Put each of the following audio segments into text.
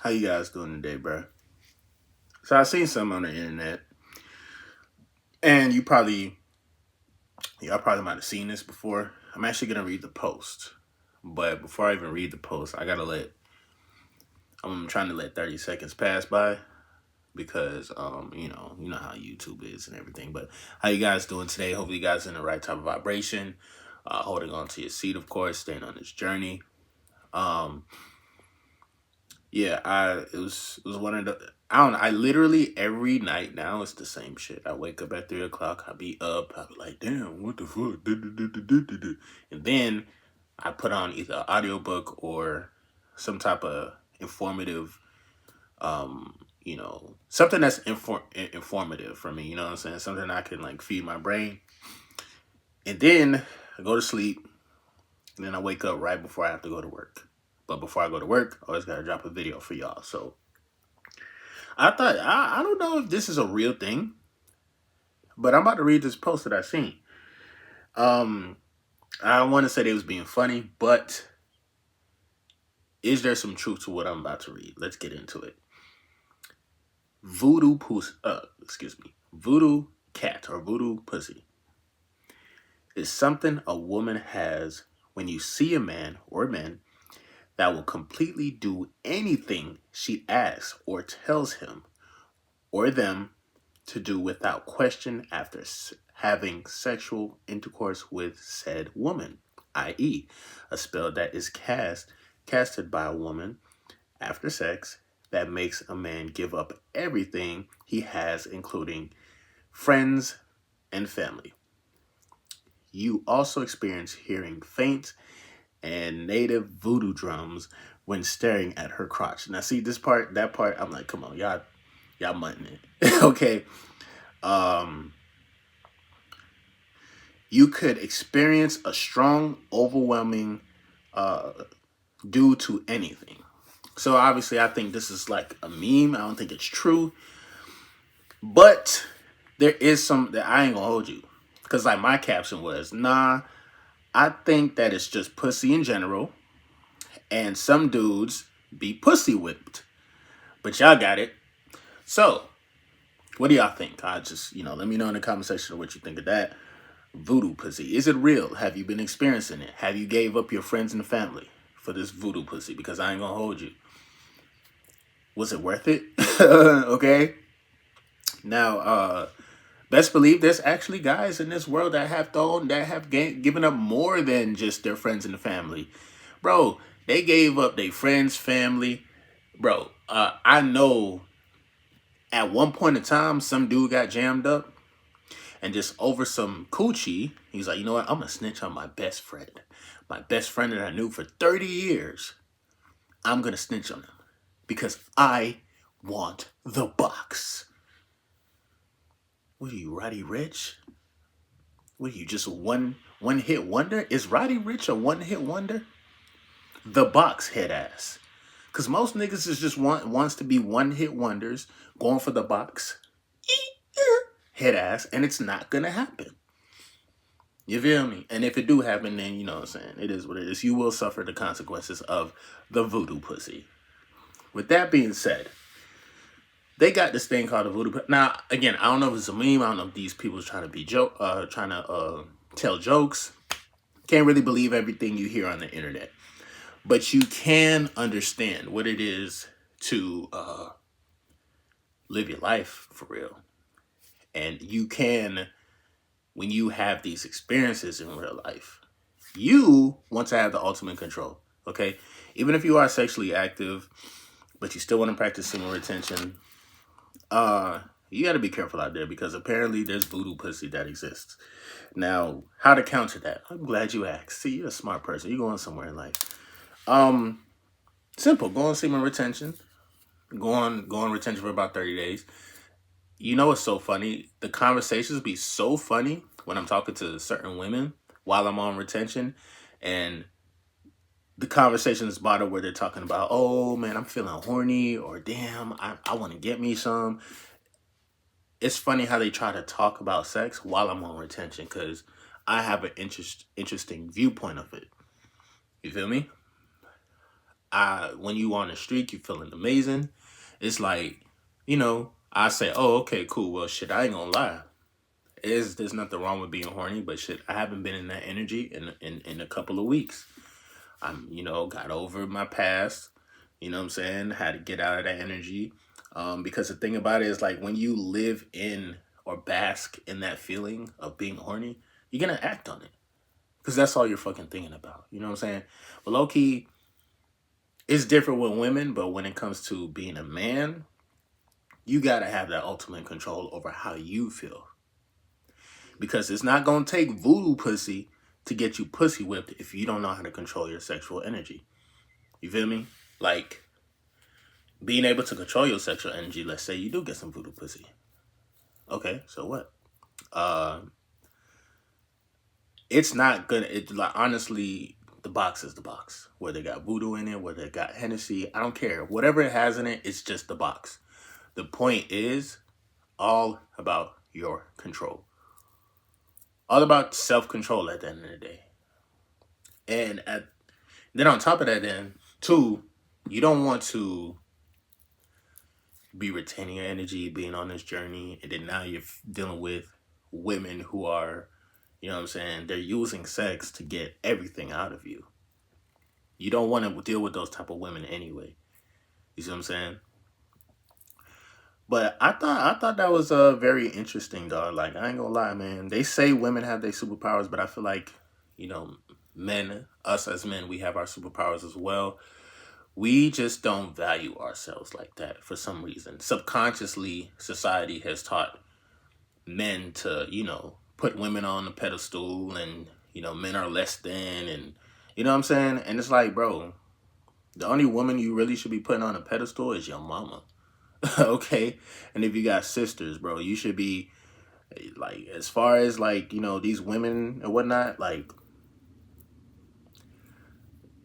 How you guys doing today, bro? So I seen something on the internet, and y'all probably might have seen this before. I'm actually gonna read the post, but before I even read the post, I'm trying to let 30 seconds pass by because you know how YouTube is and everything. But how you guys doing today? Hopefully, you guys in the right type of vibration, holding on to your seat, of course, staying on this journey. Um, Yeah, it was one of the I don't know. I literally every night now it's the same shit. I wake up at 3 o'clock. I be up. I be like, damn, what the fuck? And then I put on either an audiobook or some type of informative, something that's informative for me. You know what I'm saying? Something I can like feed my brain. And then I go to sleep. And then I wake up right before I have to go to work. But before I go to work, I always gotta drop a video for y'all. So I don't know if this is a real thing, but I'm about to read this post that I seen. Um, I want to say they was being funny, but is there some truth to what I'm about to read? Let's get into it. Voodoo cat or voodoo pussy is something a woman has when you see a man or men that will completely do anything she asks or tells him or them to do without question after having sexual intercourse with said woman, i.e., a spell that is casted by a woman after sex that makes a man give up everything he has, including friends and family. You also experience hearing faint and native voodoo drums when staring at her crotch. Now, see that part, I'm like, come on, y'all mutton it, okay? Um, you could experience a strong, overwhelming uh, due to anything. So obviously, I think this is like a meme. I don't think it's true, but there is some that I ain't gonna hold you because like my caption was, nah. I think that it's just pussy in general, and some dudes be pussy whipped. But y'all got it. So, what do y'all think? I just, let me know in the comment section what you think of that. Voodoo pussy. Is it real? Have you been experiencing it? Have you gave up your friends and family for this voodoo pussy? Because I ain't gonna hold you. Was it worth it? Okay. Now, best believe there's actually guys in this world that have given up more than just their friends and the family. Bro, they gave up their friends, family. Bro, I know at one point in time, some dude got jammed up and just over some coochie, he's like, you know what? I'm going to snitch on my best friend. My best friend that I knew for 30 years. I'm going to snitch on him because I want the box. What are you, Roddy Rich? What are you, just one hit wonder? Is Roddy Rich a one hit wonder? The box head ass. Because most niggas is just wants to be one hit wonders, going for the box. Head ass, and it's not going to happen. You feel me? And if it do happen, then you know what I'm saying. It is what it is. You will suffer the consequences of the voodoo pussy. With that being said, they got this thing called the voodoo pussy. Now, again, I don't know if it's a meme. I don't know if these people's trying to tell jokes. Can't really believe everything you hear on the internet. But you can understand what it is to live your life for real. And you can, when you have these experiences in real life, you want to have the ultimate control, okay? Even if you are sexually active, but you still want to practice semen retention, you got to be careful out there because apparently there's voodoo pussy that exists. Now, how to counter that? I'm glad you asked. See, you're a smart person. You're going somewhere in life. Simple. Go on semen retention. Go on retention for about 30 days. You know what's so funny? The conversations be so funny when I'm talking to certain women while I'm on retention, and the conversation is bottom where they're talking about, oh man, I'm feeling horny, or damn, I want to get me some. It's funny how they try to talk about sex while I'm on retention because I have an interesting viewpoint of it. You feel me? When you on the streak, you feeling amazing. It's like, I say, oh, okay, cool. Well, shit, I ain't gonna lie. There's nothing wrong with being horny, but shit, I haven't been in that energy in a couple of weeks. I'm, got over my past. You know what I'm saying? Had to get out of that energy. Because the thing about it is, like, when you live in or bask in that feeling of being horny, you're gonna act on it. Because that's all you're fucking thinking about. You know what I'm saying? But low key, it's different with women, but when it comes to being a man, you gotta have that ultimate control over how you feel. Because it's not gonna take voodoo pussy to get you pussy whipped if you don't know how to control your sexual energy. You feel me? Like, being able to control your sexual energy, let's say you do get some voodoo pussy. Okay, so what? It's not gonna, like, honestly, the box is the box. Whether it got voodoo in it, whether it got Hennessy, I don't care. Whatever it has in it, it's just the box. The point is all about your control. All about self-control at the end of the day. And then on top of that, then, too, you don't want to be retaining your energy, being on this journey, and then now you're dealing with women who are, you know what I'm saying, they're using sex to get everything out of you. You don't want to deal with those type of women anyway. You see what I'm saying? But I thought that was very interesting, dog. Like, I ain't gonna lie, man. They say women have their superpowers, but I feel like, men, us as men, we have our superpowers as well. We just don't value ourselves like that for some reason. Subconsciously, society has taught men to, put women on the pedestal, and, men are less than, and, you know what I'm saying? And it's like, bro, the only woman you really should be putting on a pedestal is your mama. Okay? And if you got sisters, bro, you should be, like, as far as, like, these women and whatnot, like,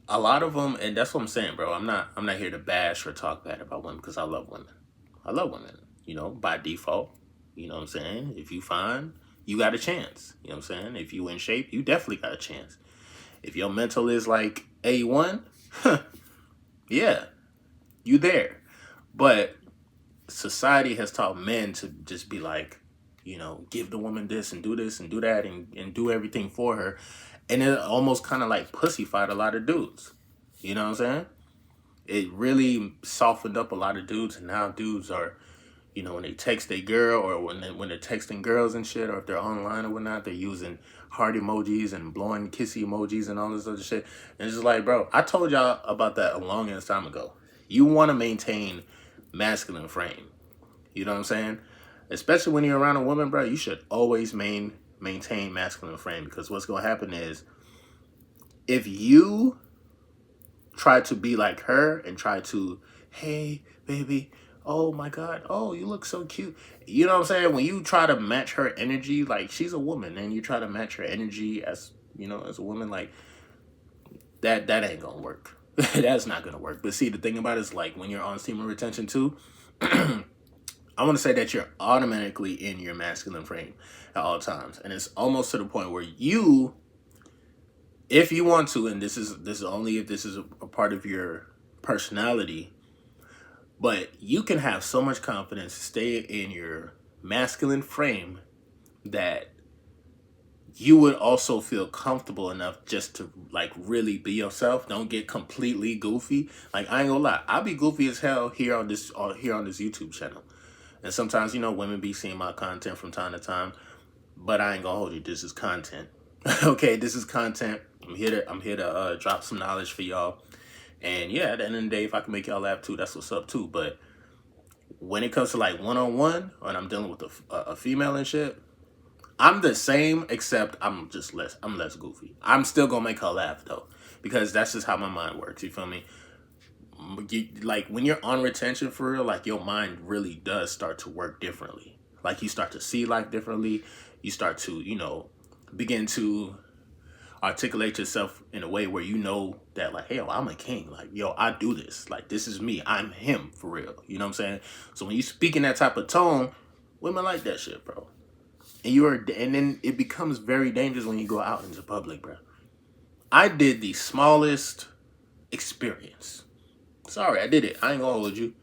a lot of them, and that's what I'm saying, bro. I'm not here to bash or talk bad about women, because I love women. I love women, by default. You know what I'm saying? If you fine, you got a chance. You know what I'm saying? If you in shape, you definitely got a chance. If your mental is like A1, yeah, you there. But society has taught men to just be like, give the woman this and do that and do everything for her. And it almost kind of like pussyfied a lot of dudes. You know what I'm saying? It really softened up a lot of dudes, and now dudes are, when they text a girl, or when they're texting girls and shit, or if they're online or whatnot, they're using heart emojis and blowing kissy emojis and all this other shit. And it's just like, bro, I told y'all about that a long ass time ago. You want to maintain masculine frame. You know what I'm saying? Especially when you're around a woman, bro, you should always maintain masculine frame, because what's going to happen is, if you try to be like her and try to, hey, baby, oh my God, oh, you look so cute. You know what I'm saying? When you try to match her energy, like, she's a woman, and you try to match her energy as, as a woman, like, that ain't gonna work. That's not gonna work. But see, the thing about it is, like, when you're on semen retention too, I want to say that you're automatically in your masculine frame at all times. And it's almost to the point where you, if you want to, and this is only if this is a part of your personality, but you can have so much confidence, stay in your masculine frame, that you would also feel comfortable enough just to, like, really be yourself. Don't get completely goofy. Like, I ain't gonna lie, I'll be goofy as hell here on this YouTube channel. And sometimes, women be seeing my content from time to time, but I ain't gonna hold you. This is content. Okay, this is content. I'm here to drop some knowledge for y'all. And yeah, at the end of the day, if I can make y'all laugh too, that's what's up too. But when it comes to, like, one-on-one, when I'm dealing with a female and shit, I'm the same, except I'm less goofy. I'm still gonna make her laugh though, because that's just how my mind works. You feel me? Like, when you're on retention for real, like, your mind really does start to work differently. Like, you start to see life differently. You start to, begin to articulate yourself in a way where that, like, hey, yo, I'm a king. Like, yo, I do this. Like, this is me. I'm him for real. You know what I'm saying? So when you speak in that type of tone, women like that shit, bro. And then it becomes very dangerous when you go out into public, bro. I did the smallest experience. Sorry, I did it. I ain't gonna hold you.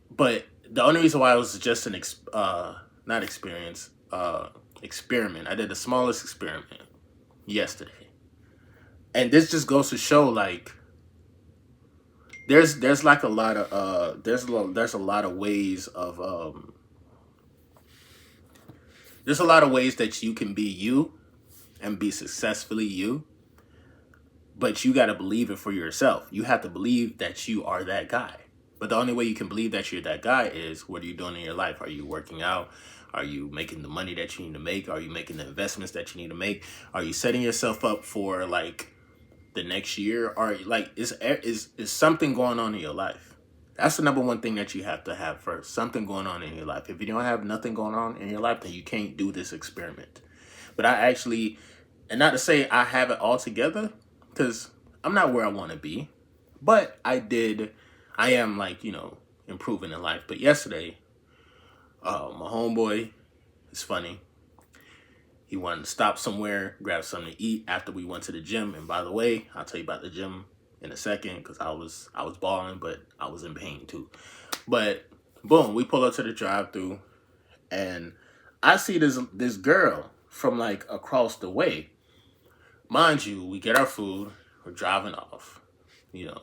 But the only reason why it was just an not experience, experiment. I did the smallest experiment yesterday, and this just goes to show like there's like a lot of there's a lot of ways of there's a lot of ways that you can be you and be successfully you, but you got to believe it for yourself. You have to believe that you are that guy. But the only way you can believe that you're that guy is, what are you doing in your life? Are you working out? Are you making the money that you need to make? Are you making the investments that you need to make? Are you setting yourself up for like the next year? Or like is something going on in your life? That's the number one thing that you have to have first. Something going on in your life. If you don't have nothing going on in your life, then you can't do this experiment. But I actually, and not to say I have it all together, because I'm not where I want to be, but I am like, improving in life. But yesterday, my homeboy, it's funny, he wanted to stop somewhere, grab something to eat after we went to the gym. And by the way, I'll tell you about the gym in a second, because I was balling, but I was in pain too. But boom, we pull up to the drive-through, and I see this girl from like across the way. Mind you, we get our food, we're driving off. You know,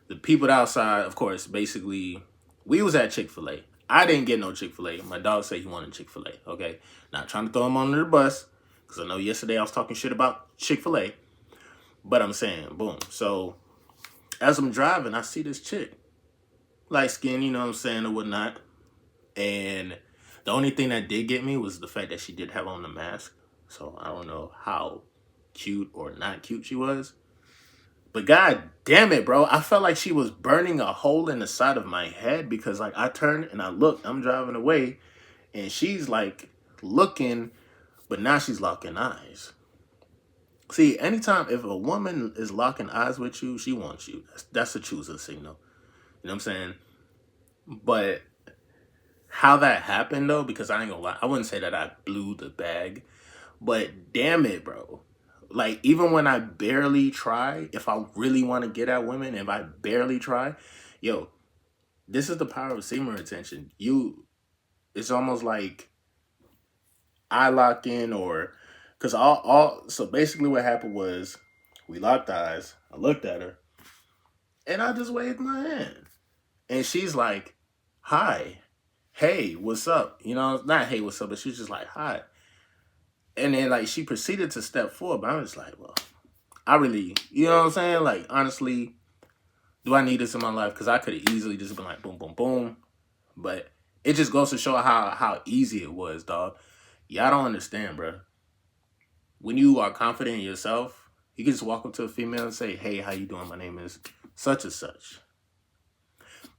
the people outside, of course, basically, we was at Chick-fil-A. I didn't get no Chick-fil-A. My dog said he wanted Chick-fil-A, okay? Not trying to throw him under the bus, because I know yesterday I was talking shit about Chick-fil-A, but I'm saying, boom. So, as I'm driving, I see this chick. Light skin, you know what I'm saying, or whatnot. And the only thing that did get me was the fact that she did have on the mask. So, I don't know how cute or not cute she was. But god damn it, bro. I felt like she was burning a hole in the side of my head, because like I turned and I looked, I'm driving away, and she's like looking, but now she's locking eyes. See, anytime if a woman is locking eyes with you, she wants you. That's a choosing signal. You know what I'm saying? But how that happened though, because I ain't gonna lie, I wouldn't say that I blew the bag, but damn it, bro. Like, even when I barely try, if I really want to get at women, if I barely try, yo, this is the power of semen retention. It's almost like I lock in, or, because so basically what happened was we locked eyes. I looked at her, and I just waved my hand. And she's like, hi, hey, what's up? You know, not hey, what's up, but she's just like, hi. And then, like, she proceeded to step forward, but I was like, well, I really, you know what I'm saying? Like, honestly, do I need this in my life? Because I could have easily just been like, boom, boom, boom. But it just goes to show how easy it was, dog. Y'all don't understand, bro. When you are confident in yourself, you can just walk up to a female and say, hey, how you doing? My name is such and such.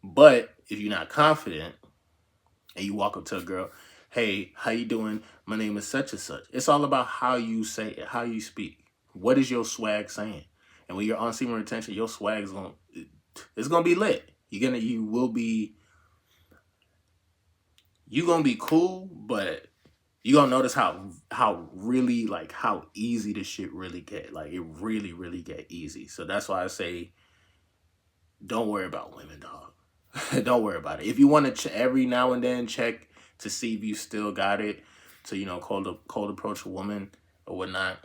But if you're not confident and you walk up to a girl, hey, how you doing? My name is such and such. It's all about how you say it, how you speak. What is your swag saying? And when you're on semen retention, your swag is it's gonna be lit. You're gonna be cool, but you're gonna notice how really, like, how easy this shit really get. Like, it really, really get easy. So that's why I say, don't worry about women, dog. Don't worry about it. If you want to every now and then check to see if you still got it, to, cold approach a woman or whatnot,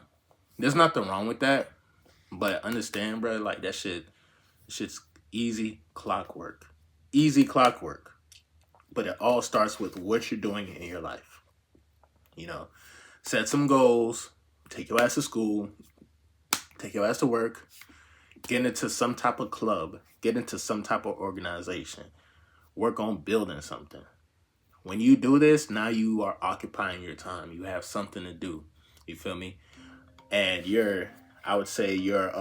there's nothing wrong with that. But understand, bro, like, shit's easy clockwork. Easy clockwork. But it all starts with what you're doing in your life. Set some goals, take your ass to school, take your ass to work, get into some type of club, get into some type of organization, work on building something. When you do this, now you are occupying your time. You have something to do. You feel me? And I'd say your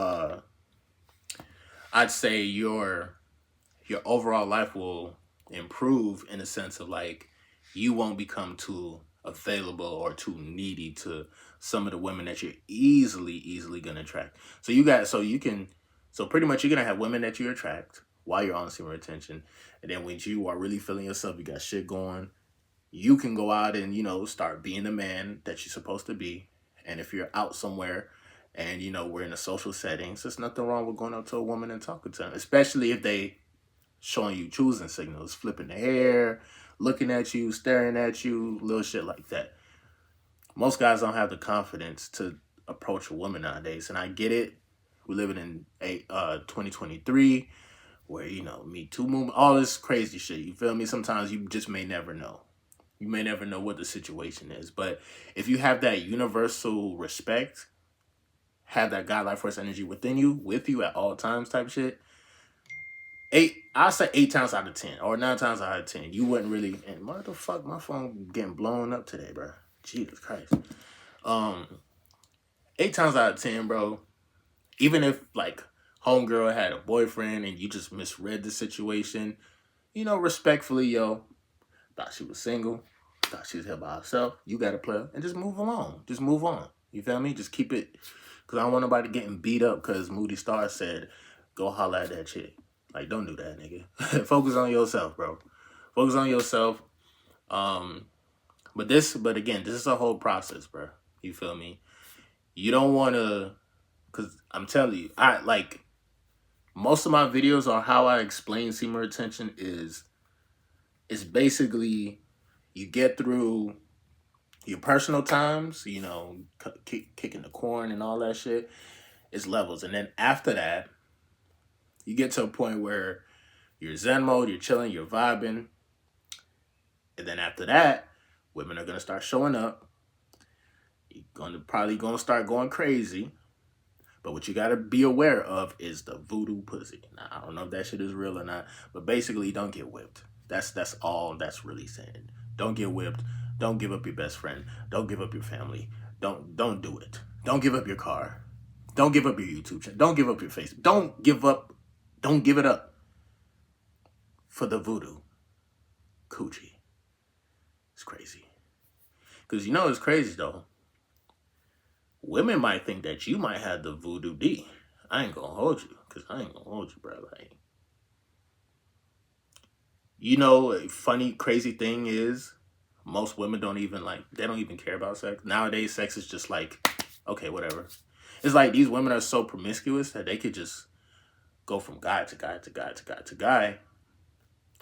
overall life will improve, in the sense of, like, you won't become too available or too needy to some of the women that you're easily gonna attract. So pretty much you're gonna have women that you attract while you're on semen retention, and then when you are really feeling yourself, you got shit going, you can go out and start being the man that you're supposed to be. And if you're out somewhere and we're in a social setting. So there's nothing wrong with going up to a woman and talking to them, especially if they showing you choosing signals, flipping the hair, looking at you, staring at you, little shit like that. Most guys don't have the confidence to approach a woman nowadays, and I get it. We're living in 2023, where Me Too movement, all this crazy shit. You feel me? Sometimes you just may never know. You may never know what the situation is, but if you have that universal respect, have that godlike force energy within you, with you at all times, type shit. I'll say 8 times out of 10, or 9 times out of 10, you wouldn't really. And what the fuck, my phone getting blown up today, bro. Jesus Christ. 8 times out of 10, bro. Even if like homegirl had a boyfriend and you just misread the situation, respectfully, thought she was single, thought she was here by herself. You got to play and just move along. Just move on. You feel me? Just keep it, because I don't want nobody getting beat up because Moody Starr said, go holla at that chick. Like, don't do that, nigga. Focus on yourself, bro. Focus on yourself. But again, this is a whole process, bro. You feel me? You don't want to, because I'm telling you, most of my videos on how I explain semen retention is basically you get through your personal times, kicking the corn and all that shit. It's levels. And then after that, you get to a point where you're Zen mode, you're chilling, you're vibing. And then after that, women are going to start showing up. You're probably going to start going crazy. But what you got to be aware of is the voodoo pussy. Now, I don't know if that shit is real or not, but basically, don't get whipped. That's all that's really saying. Don't get whipped. Don't give up your best friend. Don't give up your family. Don't do it. Don't give up your car. Don't give up your YouTube channel. Don't give up your Facebook. Don't give up. Don't give it up for the voodoo coochie. It's crazy. Because it's crazy though. Women might think that you might have the voodoo D. I ain't gonna hold you, because I ain't gonna hold you, bro. Like, a funny, crazy thing is, most women don't even care about sex. Nowadays, sex is just like, okay, whatever. It's like these women are so promiscuous that they could just go from guy to guy to guy to guy to guy.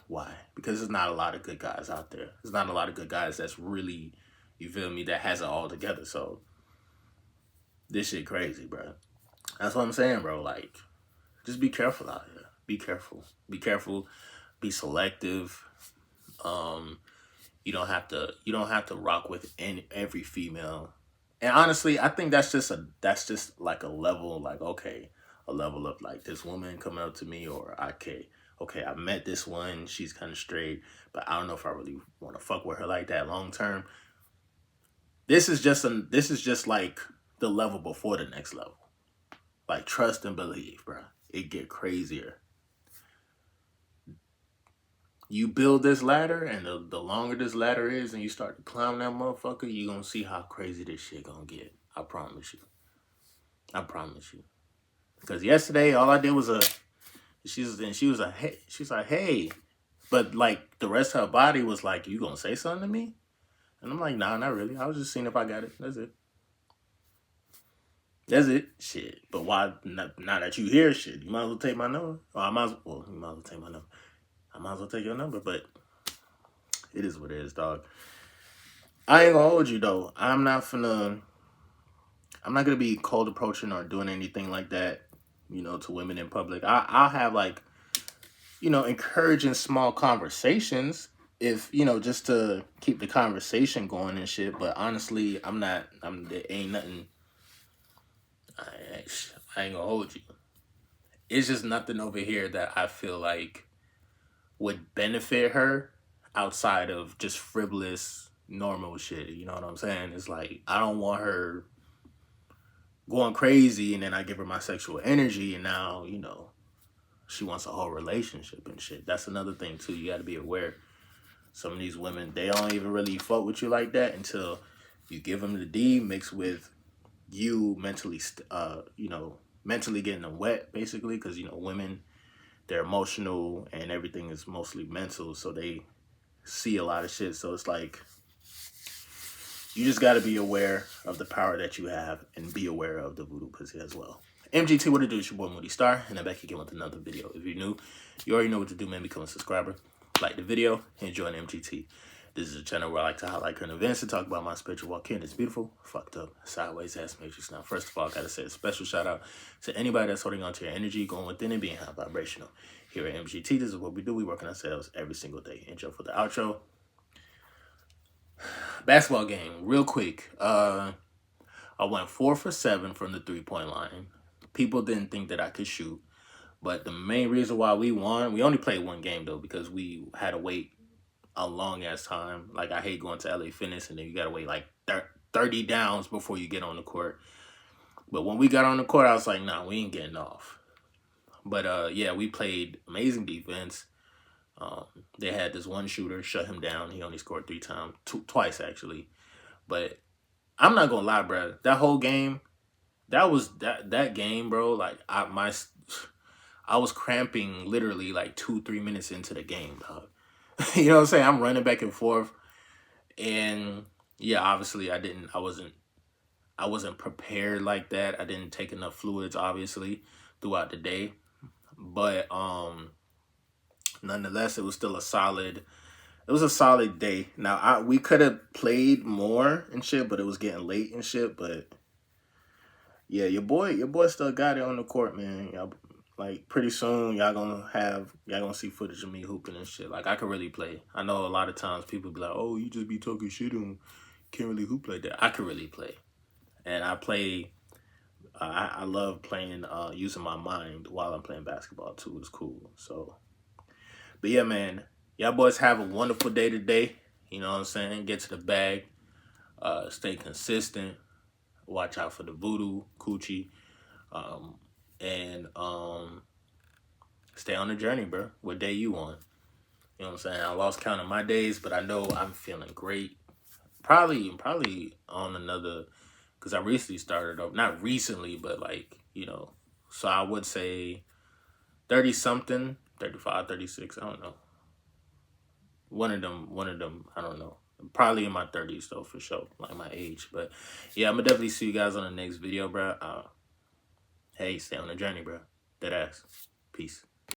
Why? Because there's not a lot of good guys out there. There's not a lot of good guys that's really, you feel me, that has it all together. So, this shit crazy, bro. That's what I'm saying, bro. Like, just be careful out here. Be careful. Be careful. Be selective. You don't have to rock with every female. And honestly, I think that's just like a level, like, okay, a level of like this woman coming up to me, or okay, I met this one, she's kind of straight, but I don't know if I really want to fuck with her like that long term. This is just like the level before the next level. Like, trust and believe, bro. It get crazier. You build this ladder, and the longer this ladder is, and you start to climb that motherfucker, you gonna see how crazy this shit gonna get. I promise you. I promise you. Because yesterday, all I did was she's like, hey. But like, the rest of her body was like, you gonna say something to me? And I'm like, nah, not really. I was just seeing if I got it. That's it. That's it. Shit. But why, now that you hear shit, you might as well take my number. Or you might as well take my number. I might as well take your number, but it is what it is, dog. I ain't gonna hold you, though. I'm not gonna be cold approaching or doing anything like that, to women in public. I'll have, like, encouraging small conversations if, just to keep the conversation going and shit. But honestly, there ain't nothing. I ain't gonna hold you. It's just nothing over here that I feel like would benefit her outside of just frivolous, normal shit. You know what I'm saying? It's like, I don't want her going crazy and then I give her my sexual energy and now, she wants a whole relationship and shit. That's another thing too. You got to be aware. Some of these women, they don't even really fuck with you like that until you give them the D mixed with you mentally, mentally getting them wet, basically, because, women, they're emotional and everything is mostly mental, so they see a lot of shit. So it's like, You just got to be aware of the power that you have and be aware of the voodoo pussy as well. MGT, what it do? It's your boy Moody Starr, and I'm back again with another video. If you're new, you already know what to do, man. Become a subscriber, like the video, and join MGT. This is a channel where I like to highlight current events and talk about my spiritual walk in. It's beautiful, fucked up, sideways ass matrix. Now, first of all, I gotta say a special shout out to anybody that's holding on to your energy, going within and being high vibrational. Here at MGT, this is what we do. We work on ourselves every single day. Intro for the outro. Basketball game, real quick. I went 4 for 7 from the 3-point line. People didn't think that I could shoot, but the main reason why we won, we only played one game though, because we had to wait a long ass time. Like, I hate going to LA Fitness and then you gotta wait like 30 downs before you get on the court. But when we got on the court, I was like, nah, we ain't getting off. But yeah, we played amazing defense. They had this one shooter, shut him down. He only scored 3 times, twice actually. But I'm not gonna lie, bro. That whole game, that game, bro. Like, I was cramping literally like 2-3 minutes into the game, dog. You know what I'm saying? I'm running back and forth, and yeah, obviously I wasn't prepared like that. I didn't take enough fluids, obviously, throughout the day. But nonetheless, it was still a solid. It was a solid day. Now, we could have played more and shit, but it was getting late and shit. But yeah, your boy still got it on the court, man. Y'all, like, pretty soon y'all gonna see footage of me hooping and shit. Like, I could really play. I know a lot of times people be like, "Oh, you just be talking shit and can't really hoop like that." I could really play, and I play. I love playing, using my mind while I'm playing basketball too. It's cool. So, but yeah, man, y'all boys have a wonderful day today. You know what I'm saying? Get to the bag. Stay consistent. Watch out for the voodoo, coochie. And stay on the journey, bro. What day you on? You know what I'm saying? I lost count of my days, but I know I'm feeling great. Probably on another, because I recently started up. Not recently, but like, you know. So I would say 30 something, 35, 36. I don't know. One of them, I don't know. Probably in my 30s though, for sure, like my age. But yeah, I'm gonna definitely see you guys on the next video, bro. Hey, stay on the journey, bro. Deadass. Peace.